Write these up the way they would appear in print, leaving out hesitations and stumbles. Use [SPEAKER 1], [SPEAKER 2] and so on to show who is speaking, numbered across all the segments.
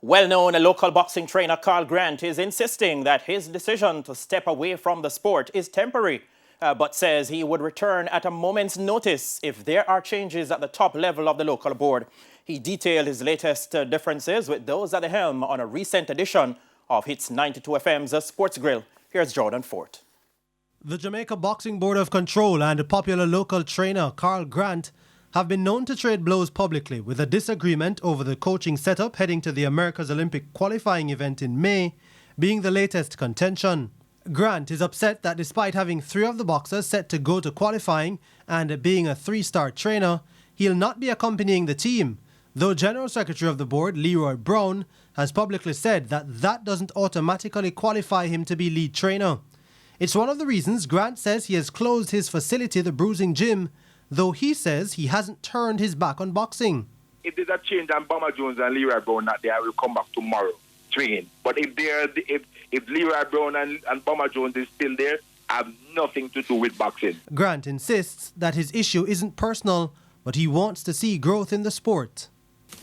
[SPEAKER 1] Well-known local boxing trainer Carl Grant is insisting that his decision to step away from the sport is temporary, but says he would return at a moment's notice if there are changes at the top level of the local board. He detailed his latest differences with those at the helm on a recent edition of Hits 92 FM's Sports Grill. Here's Jordan Fort.
[SPEAKER 2] The Jamaica Boxing Board of Control and popular local trainer Carl Grant have been known to trade blows publicly, with a disagreement over the coaching setup heading to the America's Olympic qualifying event in May being the latest contention. Grant is upset that despite having 3 of the boxers set to go to qualifying and being a 3-star trainer, he'll not be accompanying the team, though General Secretary of the board Leroy Brown has publicly said that doesn't automatically qualify him to be lead trainer. It's one of the reasons Grant says he has closed his facility, the Bruising Gym, though he says he hasn't turned his back on boxing.
[SPEAKER 3] If there's a change on Bomber Jones and Leroy Brown not there, I will come back tomorrow training. But if Leroy Brown and Bomber Jones is still there, I have nothing to do with boxing.
[SPEAKER 2] Grant insists that his issue isn't personal, but he wants to see growth in the sport.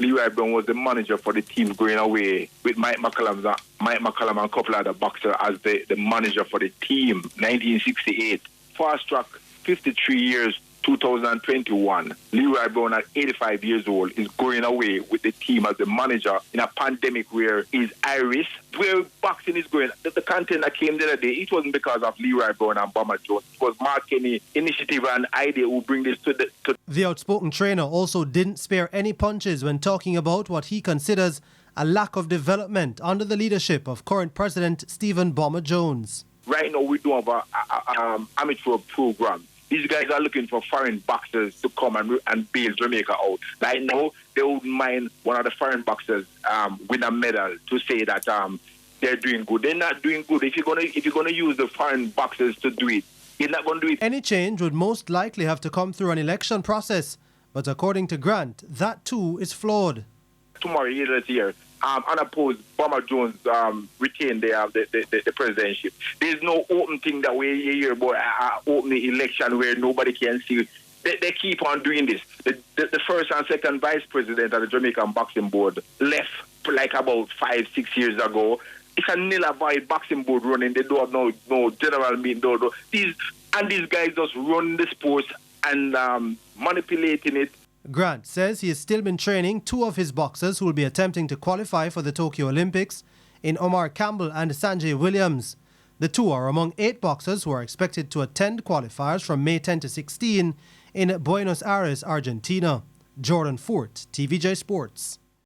[SPEAKER 3] Leroy Brown was the manager for the team going away with Mike McCallum and a couple other boxers as the manager for the team, 1968. Fast track, 53 years, 2021. Leroy Brown at 85 years old is going away with the team as the manager in a pandemic where his iris, where boxing is going. The content that came the other day, it wasn't because of Leroy Brown and Bomber Jones. It was Mark Kenny initiative and idea who bring this to
[SPEAKER 2] The outspoken trainer also didn't spare any punches when talking about what he considers a lack of development under the leadership of current President Stephen Bomber Jones.
[SPEAKER 3] Right now we do have an amateur program. These guys are looking for foreign boxers to come and bail Jamaica out. Right now, they wouldn't mind one of the foreign boxers win a medal to say that they're doing good. They're not doing good. If you're gonna use the foreign boxers to do it, you're not going to do it.
[SPEAKER 2] Any change would most likely have to come through an election process, but according to Grant, that too is flawed.
[SPEAKER 3] Tomorrow, later this year, unopposed, Bomber Jones retain the presidency. There's no open thing that we hear about open election where nobody can see. They keep on doing this. The first and second vice president of the Jamaican Boxing Board left like about 5-6 years ago. It's a nil-avoid boxing board running. They don't have no general meeting. These guys just run the sports and manipulating it.
[SPEAKER 2] Grant says he has still been training 2 of his boxers who will be attempting to qualify for the Tokyo Olympics in Omar Campbell and Sanjay Williams. The 2 are among 8 boxers who are expected to attend qualifiers from May 10 to 16 in Buenos Aires, Argentina. Jordan Fort, TVJ Sports.